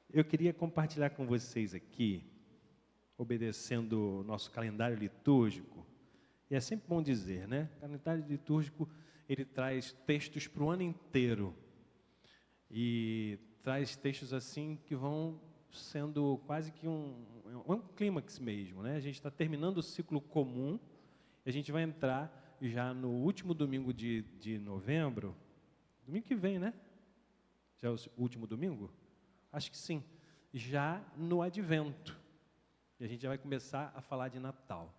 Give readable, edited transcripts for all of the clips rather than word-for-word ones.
Eu queria compartilhar com vocês aqui, obedecendo o nosso calendário litúrgico, e é sempre bom dizer, né? O calendário litúrgico, ele traz textos para o ano inteiro, e traz textos assim que vão sendo quase que um clímax mesmo, né? A gente está terminando o ciclo comum, e a gente vai entrar já no último domingo de novembro, domingo que vem, né? Já é o último domingo? Acho que sim. Já no Advento. E a gente já vai começar a falar de Natal.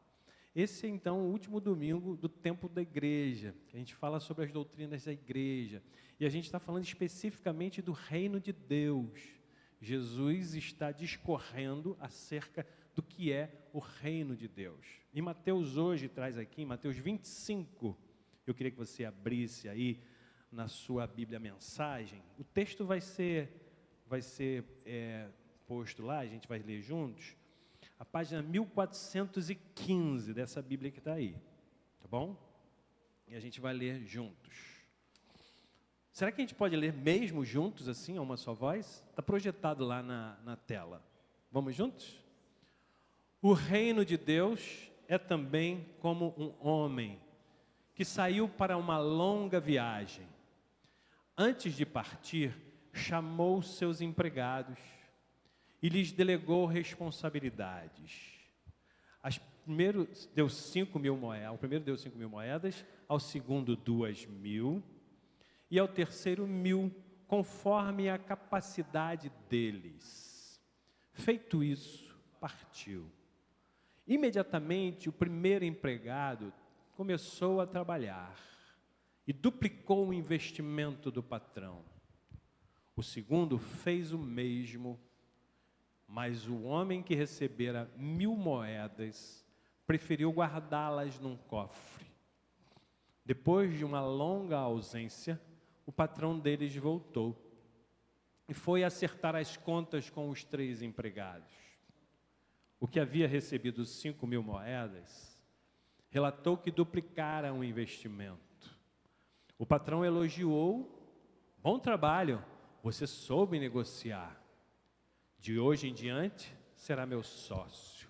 Esse é, então, o último domingo do tempo da igreja. A gente fala sobre as doutrinas da igreja. E a gente está falando especificamente do reino de Deus. Jesus está discorrendo acerca do que é o reino de Deus. E Mateus hoje traz aqui, em Mateus 25, eu queria que você abrisse aí na sua Bíblia Mensagem. O texto vai ser posto lá, a gente vai ler juntos, a página 1415 dessa Bíblia que está aí, tá bom? E a gente vai ler juntos. Será que a gente pode ler mesmo juntos, assim, a uma só voz? Está projetado lá na tela. Vamos juntos? O reino de Deus é também como um homem que saiu para uma longa viagem. Antes de partir, chamou seus empregados e lhes delegou responsabilidades. Primeiro deu 5.000 moedas, ao primeiro deu 5.000 moedas, ao segundo 2.000 e ao terceiro 1.000, conforme a capacidade deles. Feito isso, partiu. Imediatamente o primeiro empregado começou a trabalhar e duplicou o investimento do patrão. O segundo fez o mesmo, mas o homem que recebera 1.000 moedas preferiu guardá-las num cofre. Depois de uma longa ausência, o patrão deles voltou e foi acertar as contas com os 3 empregados. O que havia recebido 5.000 moedas, relatou que duplicara o investimento. O patrão elogiou: bom trabalho, você soube negociar. De hoje em diante, será meu sócio.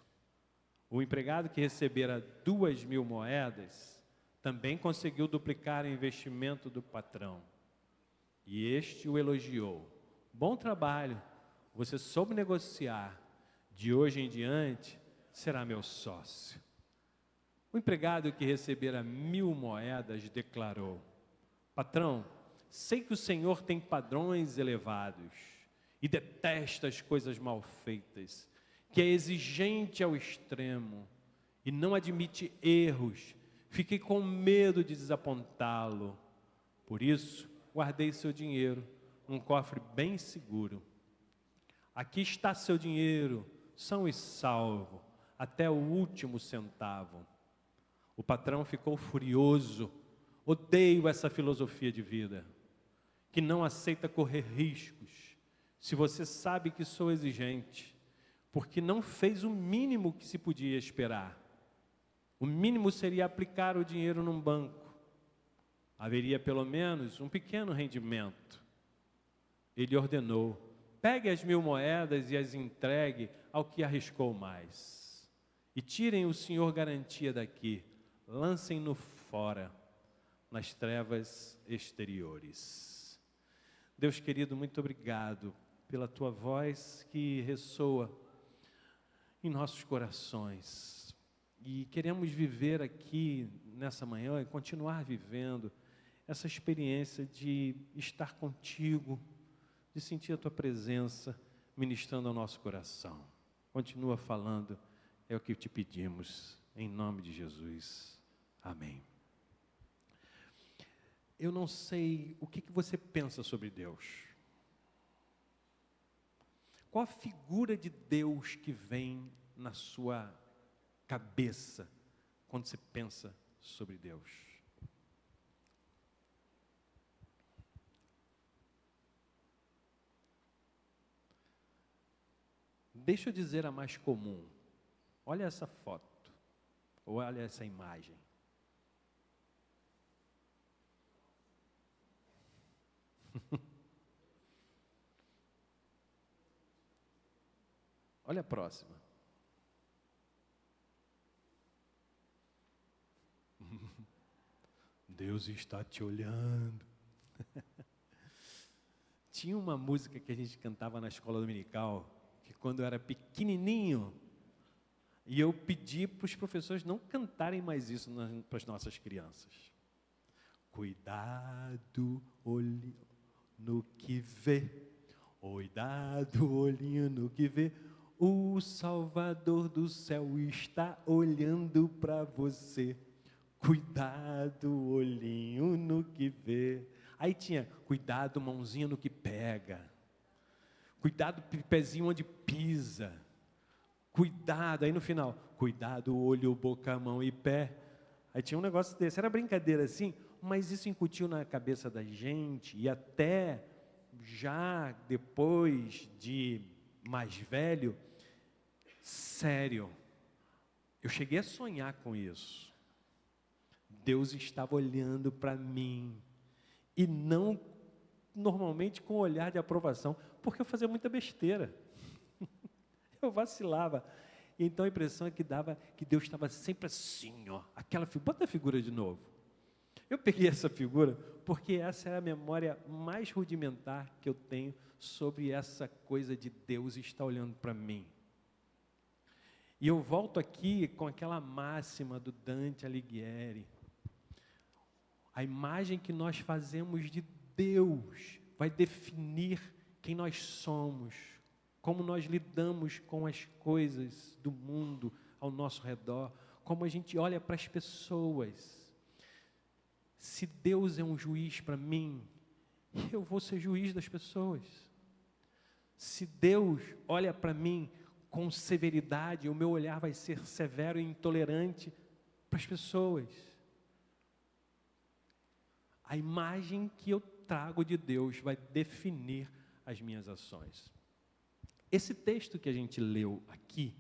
O empregado que recebera 2.000 moedas, também conseguiu duplicar o investimento do patrão. E este o elogiou: bom trabalho, você soube negociar. De hoje em diante, será meu sócio. O empregado que recebera 1.000 moedas declarou: patrão, sei que o senhor tem padrões elevados e detesta as coisas mal feitas, que é exigente ao extremo e não admite erros. Fiquei com medo de desapontá-lo. Por isso, guardei seu dinheiro num cofre bem seguro. Aqui está seu dinheiro, são e salvo, até o último centavo. O patrão ficou furioso. Odeio essa filosofia de vida, que não aceita correr riscos. Se você sabe que sou exigente, porque não fez o mínimo que se podia esperar. O mínimo seria aplicar o dinheiro num banco. Haveria pelo menos um pequeno rendimento. Ele ordenou: pegue as 1.000 moedas e as entregue ao que arriscou mais. E tirem o senhor garantia daqui, lancem-no fora, nas trevas exteriores. Deus querido, muito obrigado pela tua voz que ressoa em nossos corações. E queremos viver aqui nessa manhã e continuar vivendo essa experiência de estar contigo, de sentir a tua presença ministrando ao nosso coração. Continua falando, é o que te pedimos, em nome de Jesus. Amém. Eu não sei o que você pensa sobre Deus. Qual a figura de Deus que vem na sua cabeça quando você pensa sobre Deus? Deixa eu dizer a mais comum. Olha essa foto, ou olha essa imagem. Olha a próxima. Deus está te olhando. Tinha uma música que a gente cantava na escola dominical, que quando eu era pequenininho, e eu pedi para os professores não cantarem mais isso para as nossas crianças. Cuidado, olho no que vê, cuidado, olhinho no que vê, o Salvador do céu está olhando para você. Cuidado, olhinho no que vê. Aí tinha, cuidado, mãozinha no que pega. Cuidado, pezinho onde pisa. Cuidado, aí no final, cuidado, olho, boca, mão e pé. Aí tinha um negócio desse, era brincadeira assim, mas isso incutiu na cabeça da gente, e até já depois de mais velho, sério, eu cheguei a sonhar com isso. Deus estava olhando para mim, e não normalmente com um olhar de aprovação, porque eu fazia muita besteira. Eu vacilava. E então a impressão é que dava que Deus estava sempre assim, ó, aquela figura. Bota a figura de novo. Eu peguei essa figura porque essa é a memória mais rudimentar que eu tenho sobre essa coisa de Deus estar olhando para mim. E eu volto aqui com aquela máxima do Dante Alighieri. A imagem que nós fazemos de Deus vai definir quem nós somos, como nós lidamos com as coisas do mundo ao nosso redor, como a gente olha para as pessoas. Se Deus é um juiz para mim, eu vou ser juiz das pessoas. Se Deus olha para mim com severidade, o meu olhar vai ser severo e intolerante para as pessoas. A imagem que eu trago de Deus vai definir as minhas ações. Esse texto que a gente leu aqui,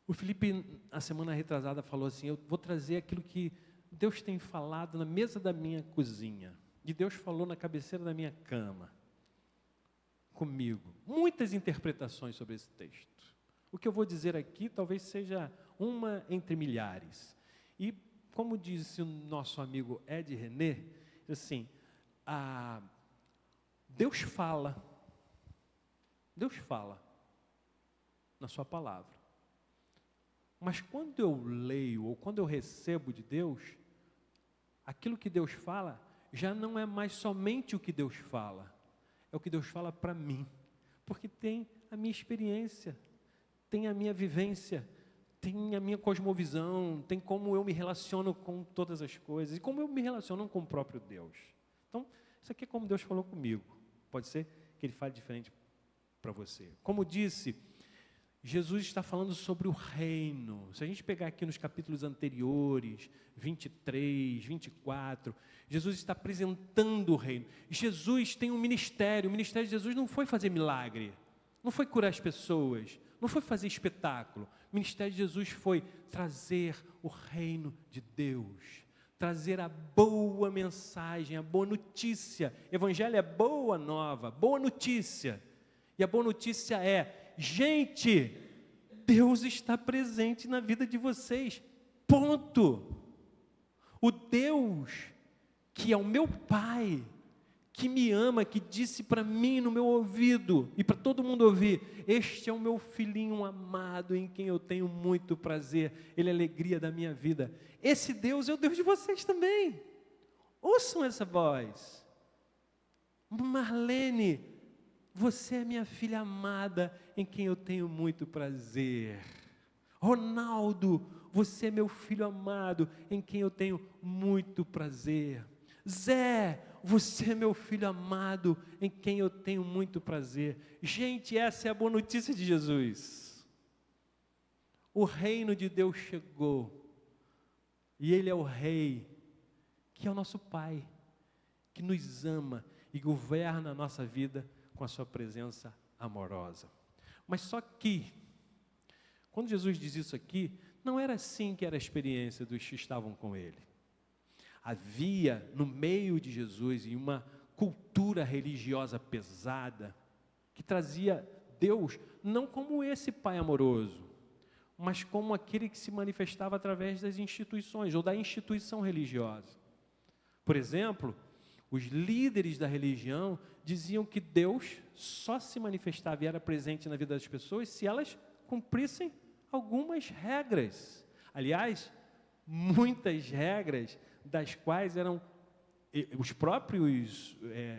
o Felipe, a semana retrasada, falou assim, eu vou trazer aquilo que Deus tem falado na mesa da minha cozinha, e Deus falou na cabeceira da minha cama, comigo. Muitas interpretações sobre esse texto. O que eu vou dizer aqui talvez seja uma entre milhares. E, como disse o nosso amigo Ed René, assim, Deus fala na sua palavra. Mas quando eu leio, ou quando eu recebo de Deus, aquilo que Deus fala, já não é mais somente o que Deus fala, é o que Deus fala para mim, porque tem a minha experiência, tem a minha vivência, tem a minha cosmovisão, tem como eu me relaciono com todas as coisas, e como eu me relaciono com o próprio Deus. Então, isso aqui é como Deus falou comigo. Pode ser que Ele fale diferente para você. Como disse, Jesus está falando sobre o reino. Se a gente pegar aqui nos capítulos anteriores, 23, 24, Jesus está apresentando o reino. Jesus tem um ministério. O ministério de Jesus não foi fazer milagre, não foi curar as pessoas, não foi fazer espetáculo. O ministério de Jesus foi trazer o reino de Deus, trazer a boa mensagem, a boa notícia. Evangelho é boa nova, boa notícia. E a boa notícia é, gente, Deus está presente na vida de vocês, ponto. O Deus que é o meu Pai, que me ama, que disse para mim no meu ouvido, e para todo mundo ouvir, este é o meu filhinho amado, em quem eu tenho muito prazer, ele é a alegria da minha vida. Esse Deus é o Deus de vocês também. Ouçam essa voz. Marlene, você é minha filha amada, em quem eu tenho muito prazer. Ronaldo, você é meu filho amado, em quem eu tenho muito prazer. Zé, você é meu filho amado, em quem eu tenho muito prazer. Gente, essa é a boa notícia de Jesus. O reino de Deus chegou, e Ele é o Rei, que é o nosso Pai, que nos ama e governa a nossa vida com a sua presença amorosa. Mas só que, quando Jesus diz isso aqui, não era assim que era a experiência dos que estavam com Ele. Havia no meio de Jesus uma cultura religiosa pesada, que trazia Deus não como esse Pai amoroso, mas como aquele que se manifestava através das instituições ou da instituição religiosa. Por exemplo, os líderes da religião diziam que Deus só se manifestava e era presente na vida das pessoas se elas cumprissem algumas regras. Aliás, muitas regras das quais eram os próprios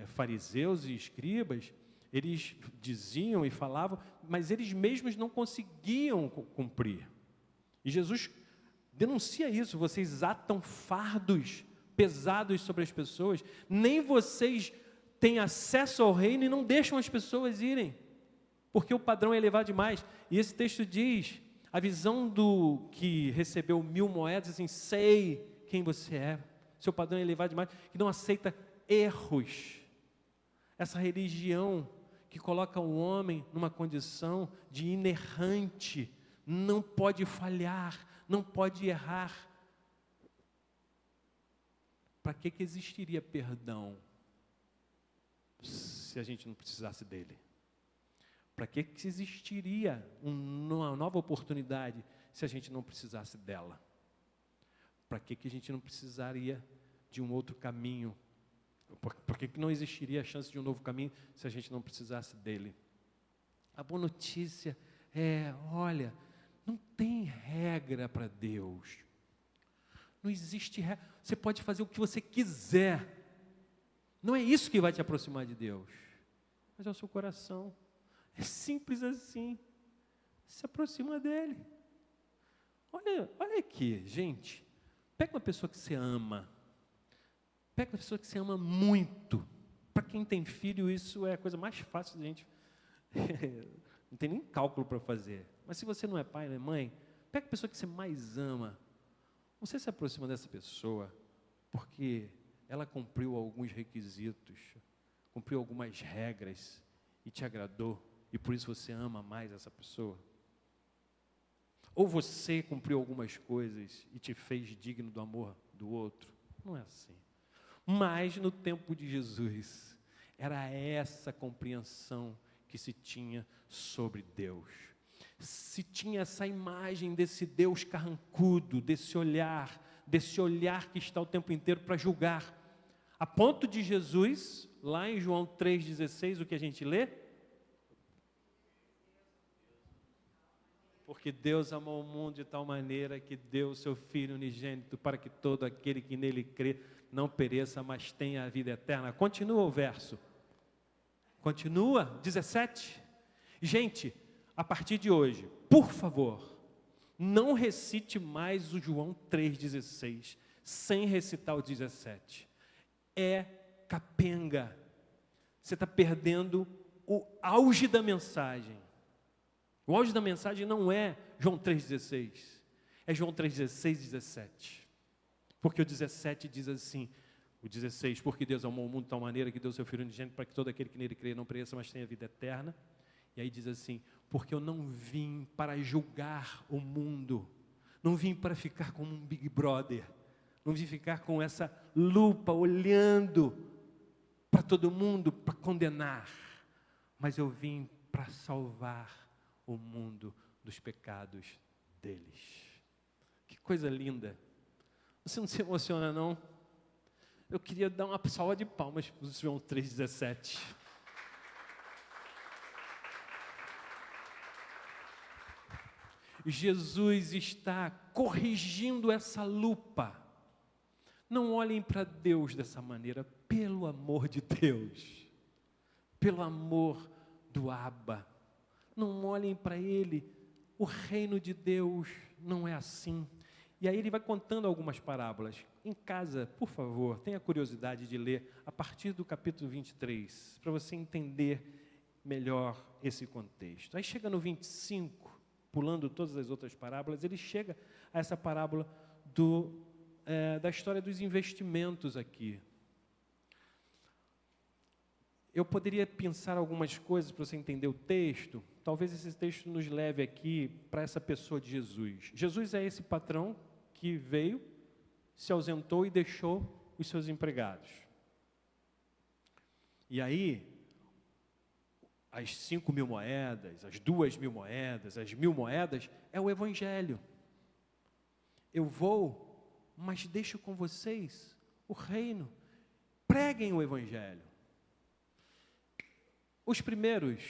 fariseus e escribas, eles diziam e falavam, mas eles mesmos não conseguiam cumprir. E Jesus denuncia isso: vocês atam fardos pesados sobre as pessoas, nem vocês têm acesso ao reino e não deixam as pessoas irem, porque o padrão é elevado demais. E esse texto diz, a visão do que recebeu 1000 moedas, assim, sei quem você é, seu padrão é elevado demais, que não aceita erros. Essa religião que coloca o homem numa condição de inerrante, não pode falhar, não pode errar. Para que existiria perdão se a gente não precisasse dele? Para que existiria uma nova oportunidade se a gente não precisasse dela? Para que a gente não precisaria de um outro caminho? Por que não existiria a chance de um novo caminho se a gente não precisasse dele? A boa notícia é, olha, não tem regra para Deus. Não existe regra. Você pode fazer o que você quiser. Não é isso que vai te aproximar de Deus, mas é o seu coração. É simples assim. Se aproxima dele. Olha aqui, gente. Pega uma pessoa que você ama. Pega uma pessoa que você ama muito. Para quem tem filho, isso é a coisa mais fácil da gente. Não tem nem cálculo para fazer. Mas se você não é pai, não é mãe, pega a pessoa que você mais ama. Você se aproxima dessa pessoa porque ela cumpriu alguns requisitos, cumpriu algumas regras e te agradou, e por isso você ama mais essa pessoa? Ou você cumpriu algumas coisas e te fez digno do amor do outro? Não é assim. Mas no tempo de Jesus, era essa compreensão que se tinha sobre Deus. Se tinha essa imagem desse Deus carrancudo, desse olhar que está o tempo inteiro para julgar. A ponto de Jesus, lá em João 3,16, o que a gente lê? Porque Deus amou o mundo de tal maneira que deu o seu Filho unigênito para que todo aquele que nele crê não pereça, mas tenha a vida eterna. Continua o verso. Continua, 17. Gente, a partir de hoje, por favor, não recite mais o João 3,16 sem recitar o 17. É capenga. Você está perdendo o auge da mensagem. O auge da mensagem não é João 3,16, é João 3,16, 17. Porque o 17 diz assim, o 16, porque Deus amou o mundo de tal maneira que deu o seu Filho unigênito para que todo aquele que nele crê não pereça, mas tenha vida eterna. E aí diz assim, porque eu não vim para julgar o mundo, não vim para ficar como um Big Brother, não vim ficar com essa lupa olhando para todo mundo para condenar, mas eu vim para salvar o mundo dos pecados deles. Que coisa linda. Você não se emociona, não? Eu queria dar uma salva de palmas para o João 3,17. Jesus está corrigindo essa lupa. Não olhem para Deus dessa maneira, pelo amor de Deus, pelo amor do Abba. Não olhem para Ele, o reino de Deus não é assim. E aí ele vai contando algumas parábolas. Em casa, por favor, tenha curiosidade de ler a partir do capítulo 23, para você entender melhor esse contexto. Aí chega no 25, pulando todas as outras parábolas, ele chega a essa parábola da história dos investimentos aqui. Eu poderia pensar algumas coisas para você entender o texto. Talvez esse texto nos leve aqui para essa pessoa de Jesus. Jesus é esse patrão que veio, se ausentou e deixou os seus empregados. E aí, as 5.000 moedas, as 2.000 moedas, as 1.000 moedas, é o Evangelho. Eu vou, mas deixo com vocês o reino. Preguem o Evangelho. Os primeiros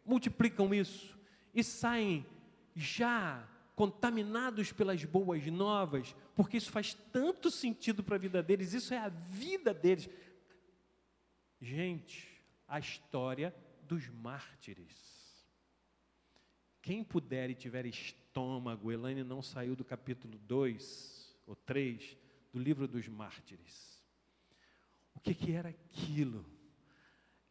multiplicam isso e saem já contaminados pelas boas novas, porque isso faz tanto sentido para a vida deles, isso é a vida deles. Gente, a história dos mártires. Quem puder e tiver estômago, Elaine não saiu do capítulo 2 ou 3 do livro dos mártires. O que era aquilo?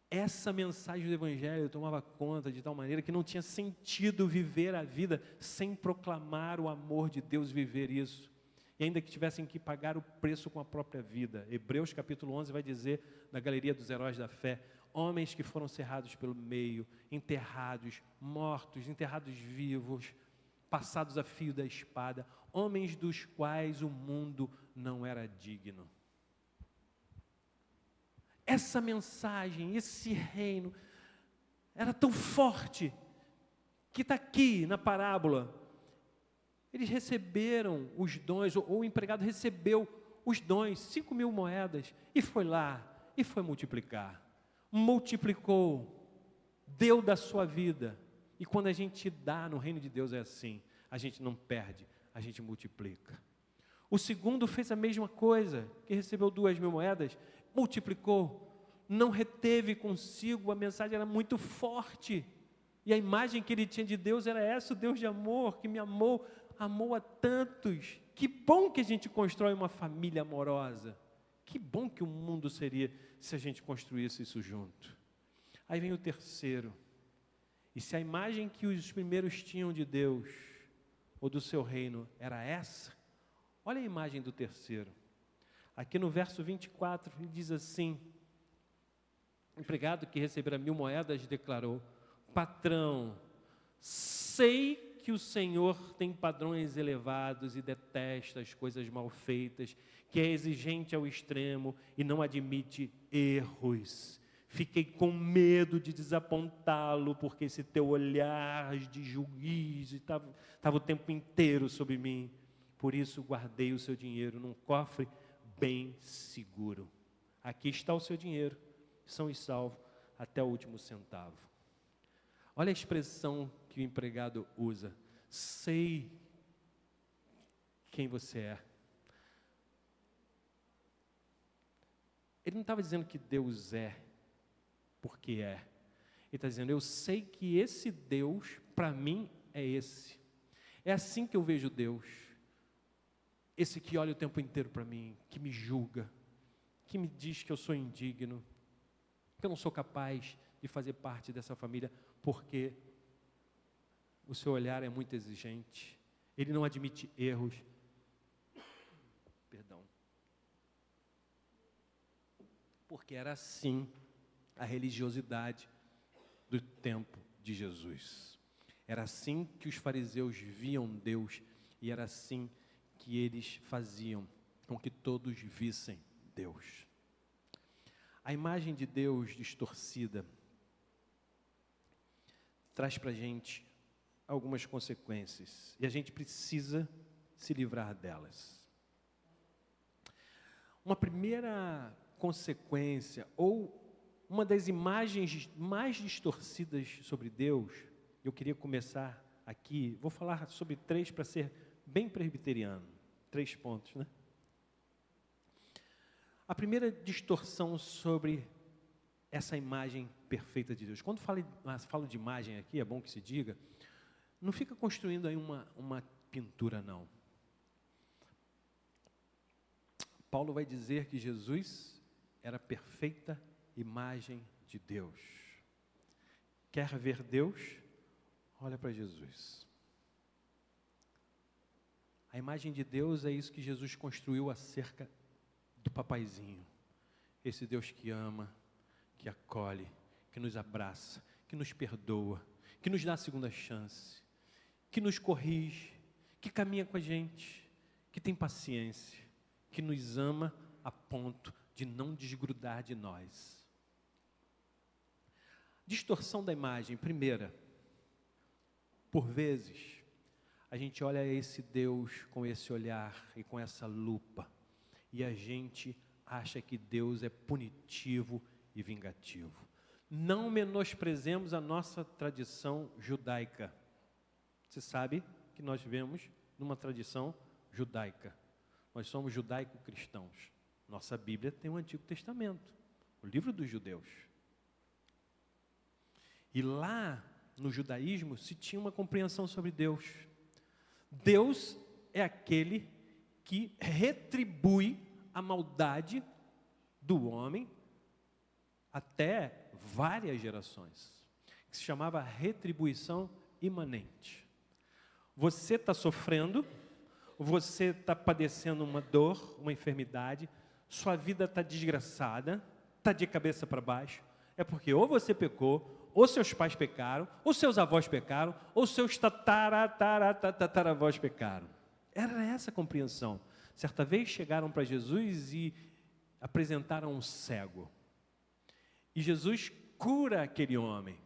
Essa mensagem do Evangelho tomava conta de tal maneira que não tinha sentido viver a vida sem proclamar o amor de Deus, viver isso. E ainda que tivessem que pagar o preço com a própria vida. Hebreus capítulo 11 vai dizer, na galeria dos heróis da fé, homens que foram cerrados pelo meio, enterrados, mortos, enterrados vivos, passados a fio da espada, homens dos quais o mundo não era digno. Essa mensagem, esse reino, era tão forte, que está aqui na parábola. Eles receberam os dons, ou o empregado recebeu os dons, 5.000 moedas, e foi lá, e foi multiplicar. Multiplicou, deu da sua vida. E quando a gente dá no reino de Deus é assim, a gente não perde, a gente multiplica. O segundo fez a mesma coisa, que recebeu 2.000 moedas, multiplicou, não reteve consigo, a mensagem era muito forte, e a imagem que ele tinha de Deus era essa, o Deus de amor, que me amou, amou a tantos. Que bom que a gente constrói uma família amorosa, que bom que o mundo seria se a gente construísse isso junto. Aí vem o terceiro, e se a imagem que os primeiros tinham de Deus, ou do seu reino, era essa, olha a imagem do terceiro. Aqui no verso 24, ele diz assim, o empregado que recebera 1.000 moedas declarou, patrão, sei que o Senhor tem padrões elevados e detesta as coisas mal feitas, que é exigente ao extremo e não admite erros. Fiquei com medo de desapontá-lo, porque esse teu olhar de juízo estava o tempo inteiro sobre mim. Por isso guardei o seu dinheiro num cofre bem seguro. Aqui está o seu dinheiro, são e salvo até o último centavo. Olha a expressão que o empregado usa. Sei quem você é. Ele não estava dizendo que Deus é, porque é. Ele está dizendo, eu sei que esse Deus, para mim, é esse. É assim que eu vejo Deus. Esse que olha o tempo inteiro para mim, que me julga, que me diz que eu sou indigno, que eu não sou capaz de fazer parte dessa família, porque o seu olhar é muito exigente, ele não admite erros. Perdão. Porque era assim a religiosidade do tempo de Jesus. Era assim que os fariseus viam Deus, e era assim que eles faziam com que todos vissem Deus. A imagem de Deus distorcida traz para a gente algumas consequências, e a gente precisa se livrar delas. Uma primeira consequência, ou uma das imagens mais distorcidas sobre Deus, eu queria começar aqui, vou falar sobre 3 para ser bem presbiteriano, 3 pontos, né? A primeira distorção sobre essa imagem perfeita de Deus. Quando falo de imagem aqui, é bom que se diga, não fica construindo aí uma pintura, não. Paulo vai dizer que Jesus era a perfeita imagem de Deus. Quer ver Deus? Olha para Jesus. A imagem de Deus é isso que Jesus construiu acerca do papaizinho. Esse Deus que ama, que acolhe, que nos abraça, que nos perdoa, que nos dá a segunda chance, que nos corrige, que caminha com a gente, que tem paciência, que nos ama a ponto de não desgrudar de nós. Distorção da imagem, primeira. Por vezes, a gente olha esse Deus com esse olhar e com essa lupa, e a gente acha que Deus é punitivo e vingativo. Não menosprezemos a nossa tradição judaica. Você sabe que nós vivemos numa tradição judaica. Nós somos judaico-cristãos. Nossa Bíblia tem o Antigo Testamento, o livro dos judeus. E lá, no judaísmo, se tinha uma compreensão sobre Deus. Deus é aquele que retribui a maldade do homem até várias gerações, que se chamava retribuição imanente. Você está sofrendo, você está padecendo uma dor, uma enfermidade, sua vida está desgraçada, está de cabeça para baixo, é porque ou você pecou, ou seus pais pecaram, ou seus avós pecaram, ou seus tataravós pecaram. Era essa a compreensão. Certa vez chegaram para Jesus e apresentaram um cego. E Jesus cura aquele homem.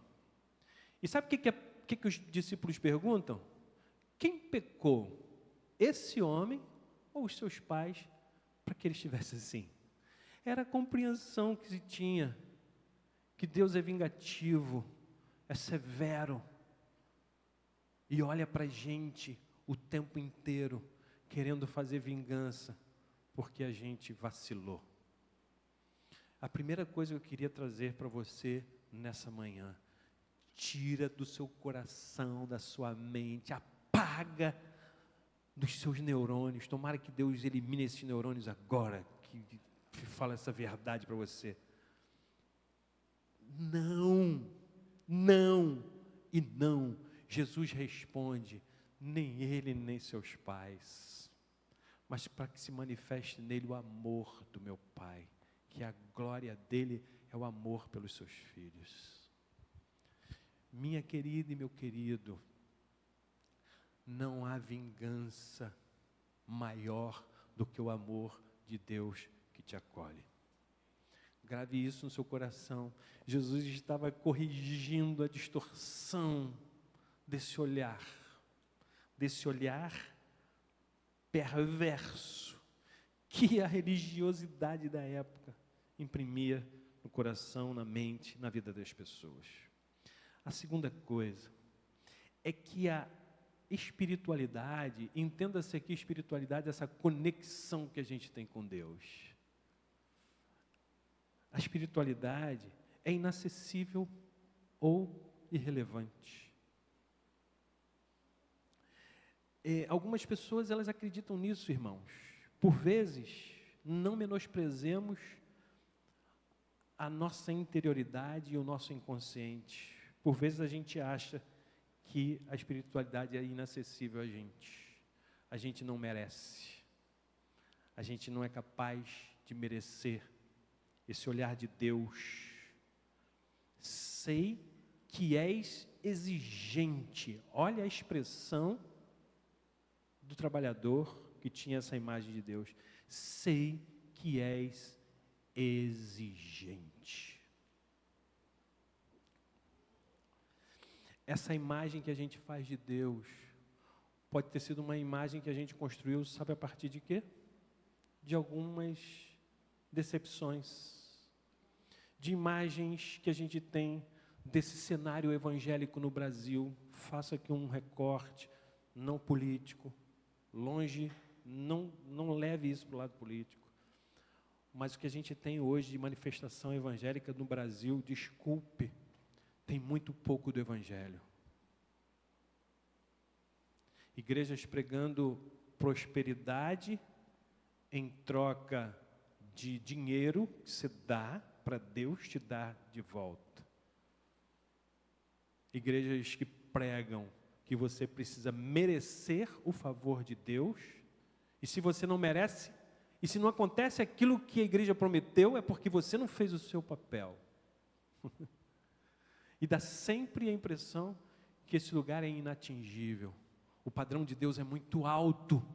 E sabe o que os discípulos perguntam? Quem pecou? Esse homem ou os seus pais para que ele estivesse assim? Era a compreensão que se tinha. Que Deus é vingativo, é severo, e olha para a gente o tempo inteiro, querendo fazer vingança, porque a gente vacilou. A primeira coisa que eu queria trazer para você nessa manhã, tira do seu coração, da sua mente, apaga dos seus neurônios, tomara que Deus elimine esses neurônios agora, que fala essa verdade para você. Não, não e não. Jesus responde, nem ele, nem seus pais, mas para que se manifeste nele o amor do meu Pai, que a glória dele é o amor pelos seus filhos. Minha querida e meu querido, não há vingança maior do que o amor de Deus que te acolhe. Grave isso no seu coração. Jesus estava corrigindo a distorção desse olhar perverso que a religiosidade da época imprimia no coração, na mente, na vida das pessoas. A segunda coisa é que a espiritualidade, entenda-se aqui espiritualidade, essa conexão que a gente tem com Deus. A espiritualidade é inacessível ou irrelevante. Algumas pessoas, elas acreditam nisso, irmãos. Por vezes, não menosprezemos a nossa interioridade e o nosso inconsciente. Por vezes a gente acha que a espiritualidade é inacessível a gente. A gente não merece. A gente não é capaz de merecer esse olhar de Deus. Sei que és exigente. Olha a expressão do trabalhador que tinha essa imagem de Deus. Sei que és exigente. Essa imagem que a gente faz de Deus pode ter sido uma imagem que a gente construiu, sabe a partir de quê? De algumas decepções, de imagens que a gente tem desse cenário evangélico no Brasil. Faço aqui um recorte, não político, longe, não leve isso para o lado político, mas o que a gente tem hoje de manifestação evangélica no Brasil, desculpe, tem muito pouco do evangelho. Igrejas pregando prosperidade em troca de dinheiro que você dá para Deus te dar de volta. Igrejas que pregam que você precisa merecer o favor de Deus, e se você não merece, e se não acontece aquilo que a igreja prometeu, é porque você não fez o seu papel. E dá sempre a impressão que esse lugar é inatingível. O padrão de Deus é muito alto,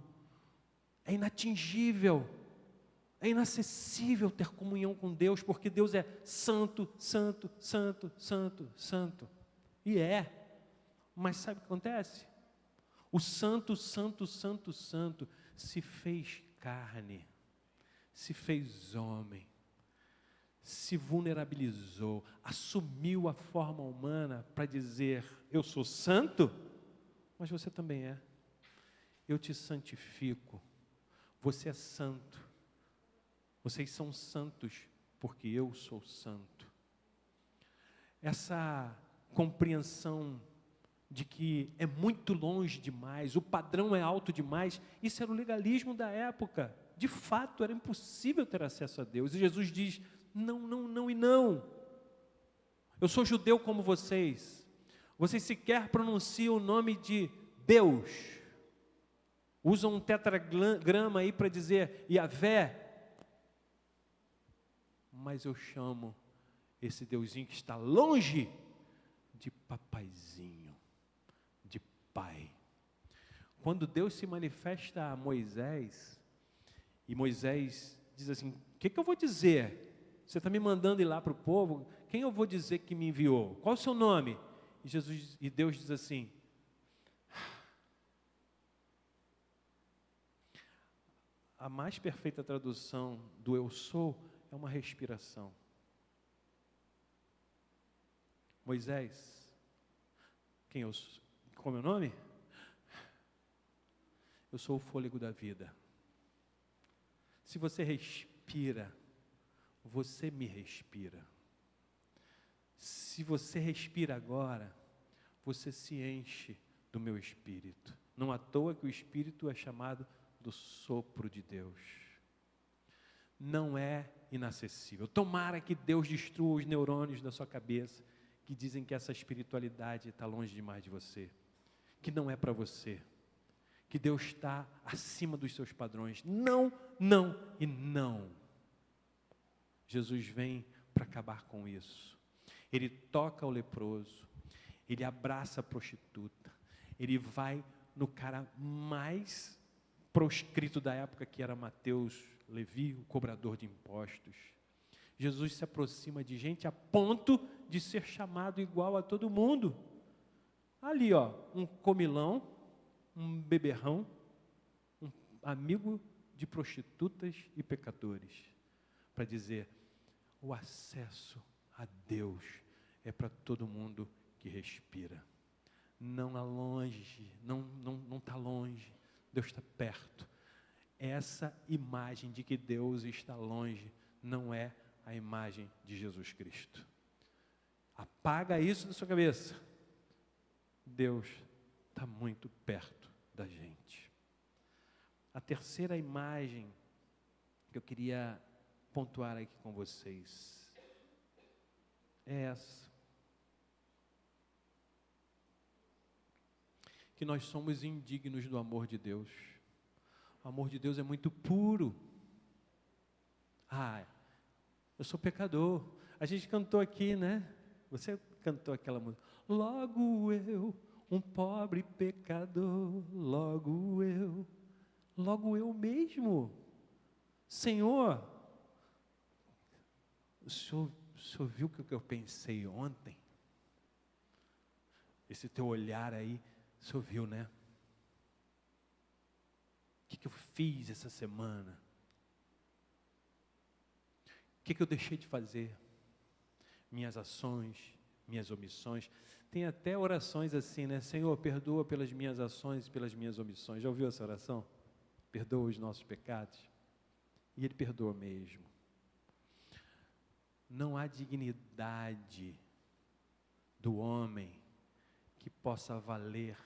é inatingível. É inacessível ter comunhão com Deus, porque Deus é santo, santo, santo, santo, santo. E mas sabe o que acontece? O santo, santo, santo, santo se fez carne, se fez homem, se vulnerabilizou, assumiu a forma humana para dizer: eu sou santo, mas você também é. Eu te santifico, você é santo. Vocês são santos, porque eu sou santo. Essa compreensão de que é muito longe demais, o padrão é alto demais, isso era o legalismo da época. De fato, era impossível ter acesso a Deus. E Jesus diz: não, não, não e não. Eu sou judeu como vocês. Vocês sequer pronunciam o nome de Deus. Usam um tetragrama aí para dizer Yahvé. Mas eu chamo esse Deusinho que está longe de papaizinho, de pai. Quando Deus se manifesta a Moisés, e Moisés diz assim: o que eu vou dizer? Você está me mandando ir lá para o povo, quem eu vou dizer que me enviou? Qual é o seu nome? E Deus diz assim: a mais perfeita tradução do eu sou é uma respiração. Moisés, qual é o meu nome? Eu sou o fôlego da vida. Se você respira, você me respira. Se você respira agora, você se enche do meu espírito. Não à toa que o espírito é chamado do sopro de Deus. Não é inacessível. Tomara que Deus destrua os neurônios da sua cabeça que dizem que essa espiritualidade está longe demais de você, que não é para você, que Deus está acima dos seus padrões. Não, não e não. Jesus vem para acabar com isso. Ele toca o leproso, ele abraça a prostituta, ele vai no cara mais proscrito da época, que era Mateus, Levi, o cobrador de impostos. Jesus se aproxima de gente a ponto de ser chamado igual a todo mundo. Ali, um comilão, um beberrão, um amigo de prostitutas e pecadores, para dizer: o acesso a Deus é para todo mundo que respira. Não há longe, não está longe, Deus está perto. Essa imagem de que Deus está longe não é a imagem de Jesus Cristo. Apaga isso da sua cabeça. Deus está muito perto da gente. A terceira imagem que eu queria pontuar aqui com vocês é essa: que nós somos indignos do amor de Deus. O amor de Deus é muito puro. Eu sou pecador. A gente cantou aqui, né? Você cantou aquela música: logo eu, um pobre pecador, logo eu mesmo. Senhor, o senhor viu o que eu pensei ontem? Esse teu olhar aí, o senhor viu, né? O que eu fiz essa semana? O que eu deixei de fazer? Minhas ações, minhas omissões. Tem até orações assim, né? Senhor, perdoa pelas minhas ações e pelas minhas omissões. Já ouviu essa oração? Perdoa os nossos pecados. E Ele perdoa mesmo. Não há dignidade do homem que possa valer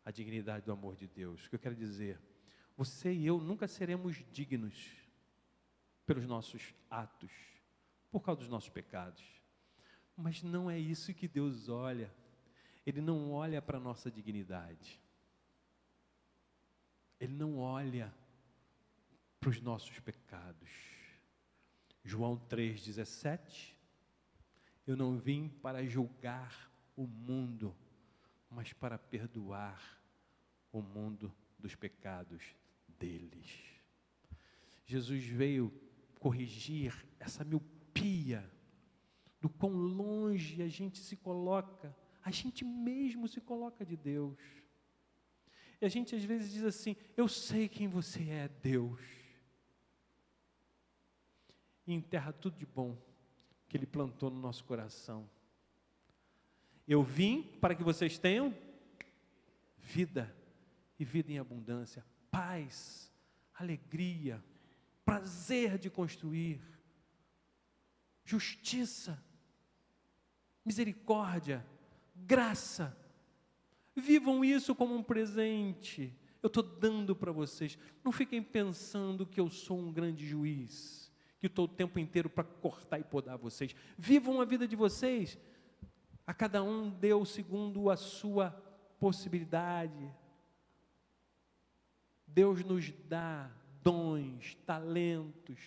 a dignidade do amor de Deus. O que eu quero dizer? Você e eu nunca seremos dignos pelos nossos atos, por causa dos nossos pecados. Mas não é isso que Deus olha. Ele não olha para a nossa dignidade. Ele não olha para os nossos pecados. João 3,17: eu não vim para julgar o mundo, mas para perdoar o mundo dos pecados deles. Jesus veio corrigir essa miopia do quão longe a gente se coloca, a gente mesmo se coloca de Deus. E a gente às vezes diz assim: eu sei quem você é, Deus. E enterra tudo de bom que Ele plantou no nosso coração. Eu vim para que vocês tenham vida, e vida em abundância, paz, alegria, prazer de construir, justiça, misericórdia, graça. Vivam isso como um presente. Eu estou dando para vocês. Não fiquem pensando que eu sou um grande juiz, que estou o tempo inteiro para cortar e podar vocês. Vivam a vida de vocês. A cada um deu segundo a sua possibilidade. Deus nos dá dons, talentos,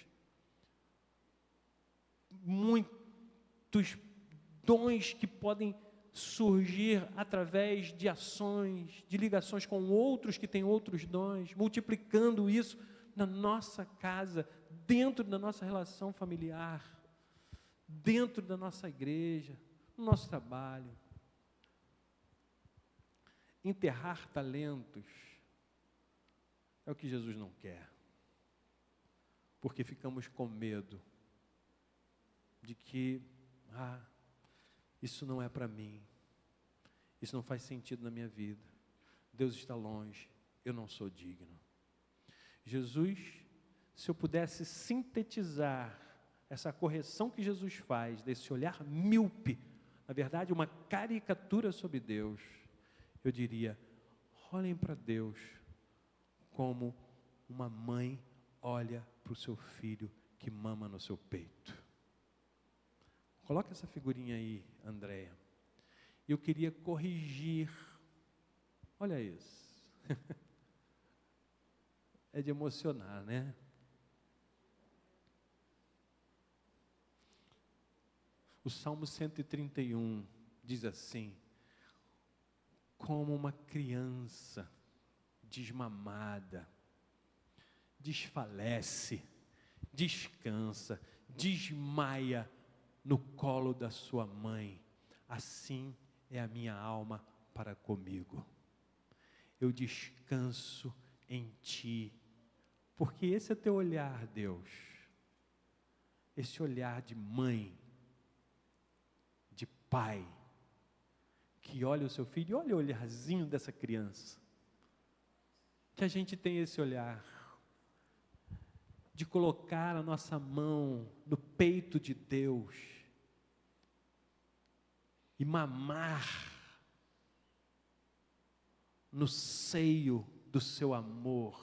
muitos dons que podem surgir através de ações, de ligações com outros que têm outros dons, multiplicando isso na nossa casa, dentro da nossa relação familiar, dentro da nossa igreja, no nosso trabalho. Enterrar talentos é o que Jesus não quer, porque ficamos com medo de que, isso não é para mim, isso não faz sentido na minha vida, Deus está longe, eu não sou digno. Jesus, se eu pudesse sintetizar essa correção que Jesus faz, desse olhar míope, na verdade uma caricatura sobre Deus, eu diria: olhem para Deus como uma mãe olha para o seu filho que mama no seu peito. Coloca essa figurinha aí, Andréia. Eu queria corrigir. Olha isso. É de emocionar, né? O Salmo 131 diz assim: como uma criança desmamada, desfalece, descansa, desmaia no colo da sua mãe, assim é a minha alma para comigo. Eu descanso em Ti, porque esse é teu olhar, Deus, esse olhar de mãe, de pai, que olha o seu filho, olha o olharzinho dessa criança, que a gente tem esse olhar, de colocar a nossa mão no peito de Deus, e mamar no seio do seu amor,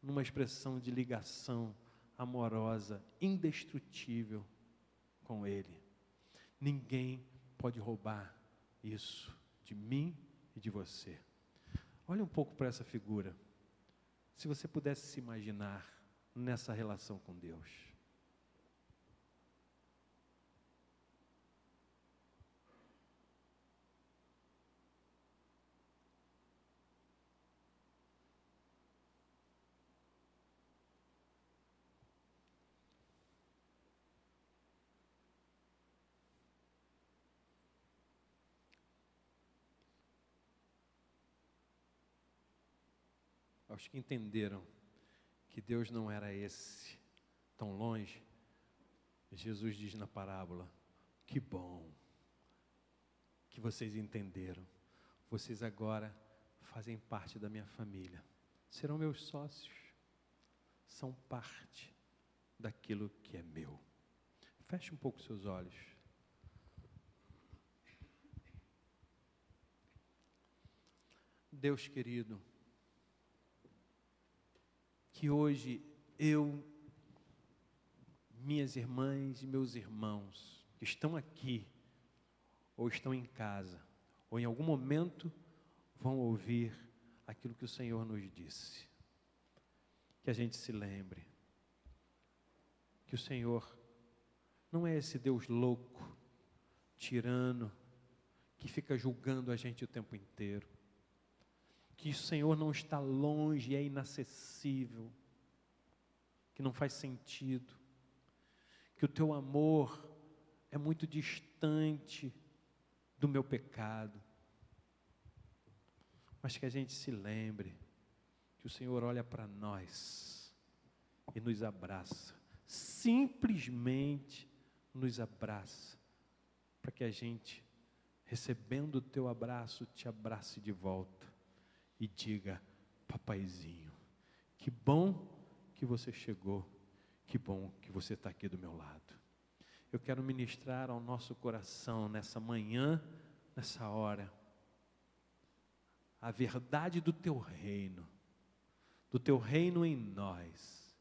numa expressão de ligação amorosa, indestrutível com Ele. Ninguém pode roubar isso de mim e de você. Olha um pouco para essa figura. Se você pudesse se imaginar nessa relação com Deus. Aos que entenderam que Deus não era esse, tão longe, Jesus diz na parábola: que bom que vocês entenderam, vocês agora fazem parte da minha família, serão meus sócios, são parte daquilo que é meu. Feche um pouco seus olhos. Deus querido, que hoje eu, minhas irmãs e meus irmãos, que estão aqui, ou estão em casa, ou em algum momento vão ouvir aquilo que o Senhor nos disse, que a gente se lembre, que o Senhor não é esse Deus louco, tirano, que fica julgando a gente o tempo inteiro, que o Senhor não está longe, é inacessível, que não faz sentido, que o teu amor é muito distante do meu pecado. Mas que a gente se lembre que o Senhor olha para nós e nos abraça, simplesmente nos abraça, para que a gente, recebendo o teu abraço, te abrace de volta e diga: papaizinho, que bom que você chegou, que bom que você está aqui do meu lado. Eu quero ministrar ao nosso coração nessa manhã, nessa hora, a verdade do teu reino em nós,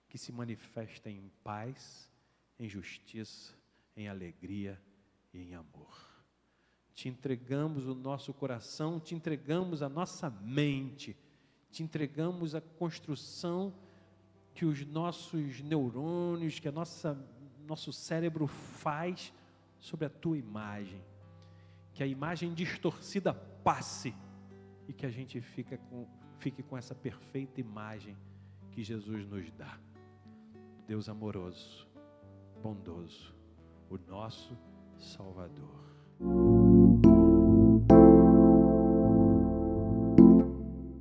que se manifesta em paz, em justiça, em alegria e em amor. Te entregamos o nosso coração, te entregamos a nossa mente, te entregamos a construção que os nossos neurônios, que nosso cérebro faz sobre a tua imagem. Que a imagem distorcida passe e que a gente fique com essa perfeita imagem que Jesus nos dá. Deus amoroso, bondoso, o nosso Salvador.